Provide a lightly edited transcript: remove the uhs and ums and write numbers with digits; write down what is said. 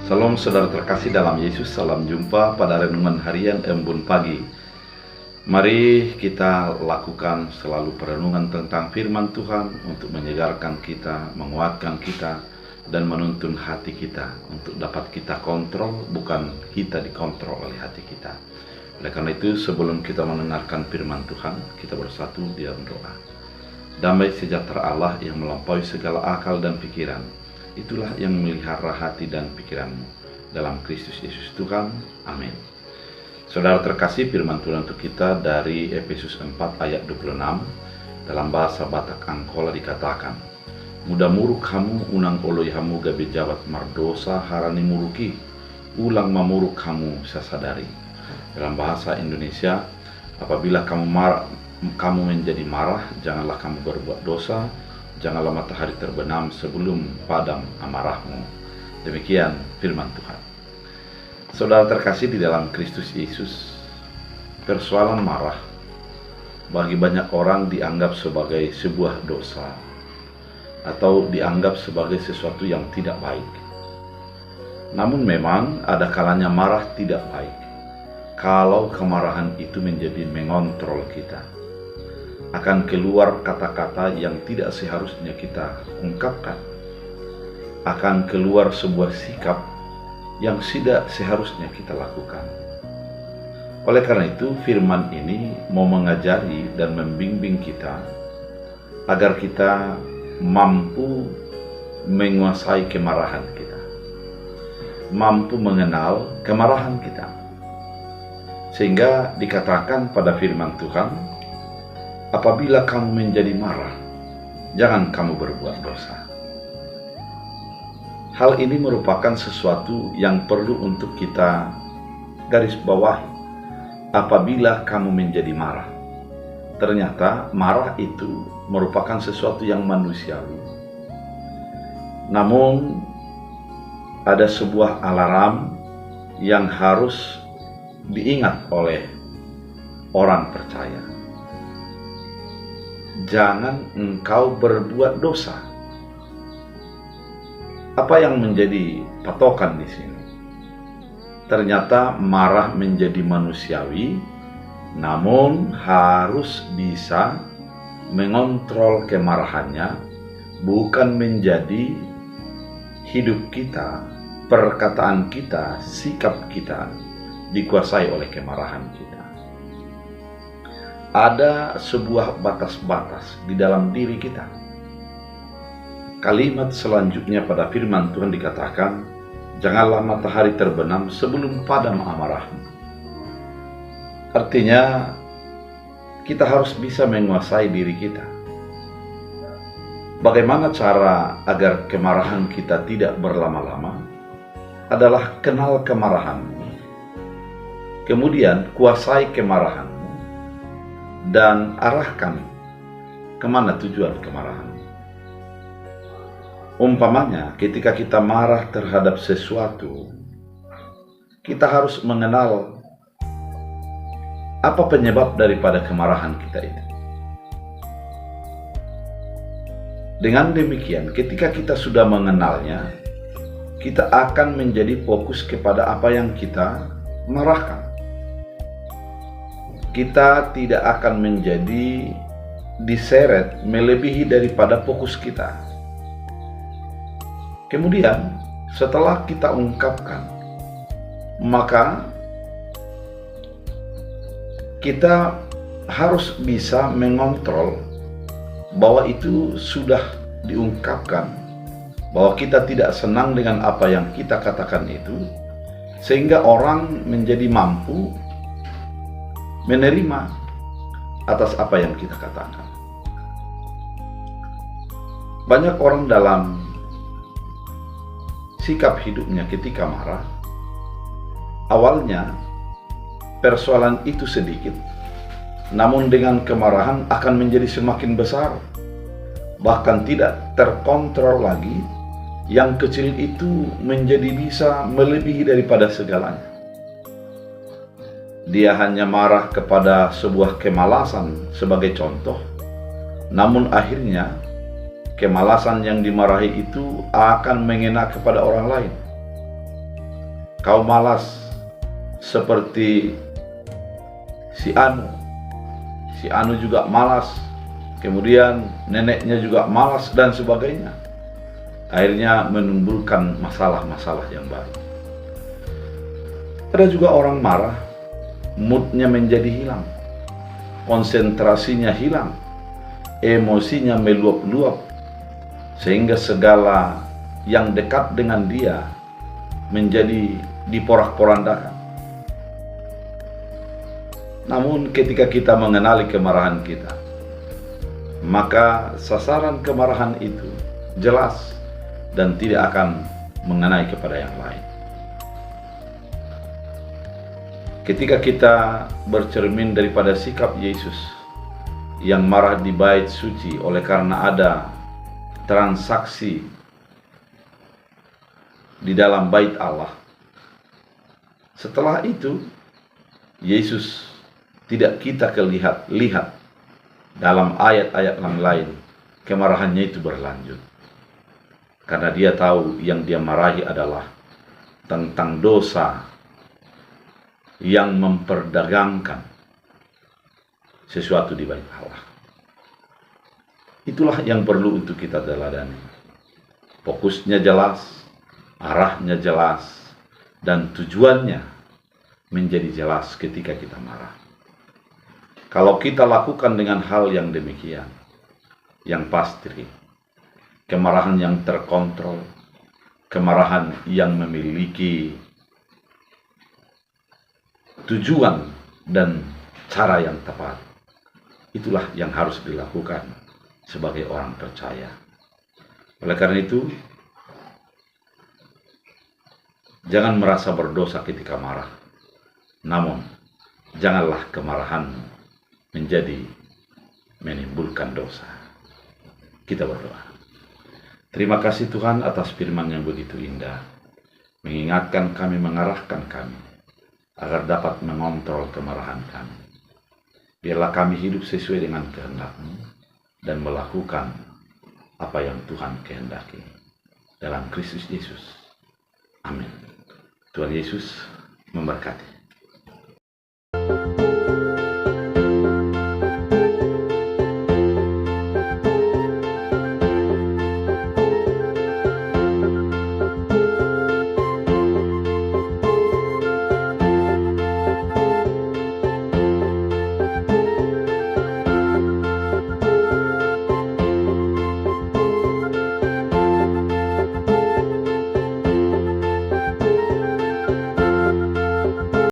Salam saudara terkasih dalam Yesus, salam jumpa pada renungan harian Embun Pagi. Mari kita lakukan selalu perenungan tentang firman Tuhan untuk menyegarkan kita, menguatkan kita, dan menuntun hati kita untuk dapat kita kontrol, bukan kita dikontrol oleh hati kita. Oleh karena itu, sebelum kita mendengarkan firman Tuhan, kita bersatu di dalam doa. Damai sejahtera Allah yang melampaui segala akal dan pikiran, itulah yang memelihara hati dan pikiranmu dalam Kristus Yesus Tuhan. Amin. Saudara terkasih, firman Tuhan untuk kita dari Efesus 4 ayat 26 dalam bahasa Batak Angkola dikatakan, muda muruk kamu unang oloi hamu gabe jawat mardosa harani muruki ulang mamuruk kamu sasadari. Dalam bahasa Indonesia, apabila kamu menjadi marah, janganlah kamu berbuat dosa, janganlah matahari terbenam sebelum padam amarahmu. Demikian firman Tuhan. Saudara terkasih di dalam Kristus Yesus, persoalan marah bagi banyak orang dianggap sebagai sebuah dosa atau dianggap sebagai sesuatu yang tidak baik. Namun memang ada kalanya marah tidak baik kalau kemarahan itu menjadi mengontrol kita. Akan keluar kata-kata yang tidak seharusnya kita ungkapkan. Akan keluar sebuah sikap yang tidak seharusnya kita lakukan. Oleh karena itu, firman ini mau mengajari dan membimbing kita agar kita mampu menguasai kemarahan kita, mampu mengenal kemarahan kita. Sehingga dikatakan pada firman Tuhan, apabila kamu menjadi marah, jangan kamu berbuat dosa. Hal ini merupakan sesuatu yang perlu untuk kita garis bawahi. Apabila kamu menjadi marah, ternyata marah itu merupakan sesuatu yang manusiawi. Namun ada sebuah alarm yang harus diingat oleh orang percaya. Jangan engkau berbuat dosa. Apa yang menjadi patokan di sini? Ternyata marah menjadi manusiawi, namun harus bisa mengontrol kemarahannya, bukan menjadi hidup kita, perkataan kita, sikap kita dikuasai oleh kemarahan kita. Ada sebuah batas-batas di dalam diri kita. Kalimat selanjutnya pada firman Tuhan dikatakan, janganlah matahari terbenam sebelum padam amarahmu. Artinya, kita harus bisa menguasai diri kita. Bagaimana cara agar kemarahan kita tidak berlama-lama? Adalah kenal kemarahanmu. Kemudian kuasai kemarahanmu dan arahkan kemana tujuan kemarahanmu. Umpamanya, ketika kita marah terhadap sesuatu, kita harus mengenal apa penyebab daripada kemarahan kita itu. Dengan demikian, ketika kita sudah mengenalnya, kita akan menjadi fokus kepada apa yang kita marahkan. Kita tidak akan menjadi diseret melebihi daripada fokus kita. Kemudian setelah kita ungkapkan, maka kita harus bisa mengontrol bahwa itu sudah diungkapkan, bahwa kita tidak senang dengan apa yang kita katakan itu, sehingga orang menjadi mampu menerima atas apa yang kita katakan. Banyak orang dalam sikap hidupnya ketika marah, awalnya persoalan itu sedikit, namun dengan kemarahan akan menjadi semakin besar, bahkan tidak terkontrol lagi. Yang kecil itu menjadi bisa melebihi daripada segalanya. Dia hanya marah kepada sebuah kemalasan sebagai contoh, namun akhirnya kemalasan yang dimarahi itu akan mengena kepada orang lain. kau malas seperti si Anu. Si Anu juga malas, kemudian neneknya juga malas dan sebagainya. Akhirnya menimbulkan masalah-masalah yang baru. Ada juga orang marah, moodnya menjadi hilang, konsentrasinya hilang, emosinya meluap-luap, sehingga segala yang dekat dengan dia menjadi diporak-porandakan. Namun ketika kita mengenali kemarahan kita, maka sasaran kemarahan itu jelas dan tidak akan mengenai kepada yang lain. Ketika kita bercermin daripada sikap Yesus yang marah di bait suci oleh karena ada transaksi di dalam bait Allah, setelah itu Yesus tidak kita lihat dalam ayat-ayat yang lain kemarahannya itu berlanjut. Karena dia tahu yang dia marahi adalah tentang dosa yang memperdagangkan sesuatu di bait Allah. Itulah yang perlu untuk kita teladani. Fokusnya jelas, arahnya jelas, dan tujuannya menjadi jelas ketika kita marah. Kalau kita lakukan dengan hal yang demikian, yang pasti kemarahan yang terkontrol, kemarahan yang memiliki tujuan dan cara yang tepat, itulah yang harus dilakukan sebagai orang percaya. Oleh karena itu, jangan merasa berdosa ketika marah. Namun, janganlah kemarahanmu menjadi menimbulkan dosa. Kita berdoa. Terima kasih Tuhan atas firman yang begitu indah, mengingatkan kami, mengarahkan kami, agar dapat mengontrol kemarahan kami. Biarlah kami hidup sesuai dengan kehendak-Mu dan melakukan apa yang Tuhan kehendaki. Dalam Kristus Yesus. Amin. Tuhan Yesus memberkati.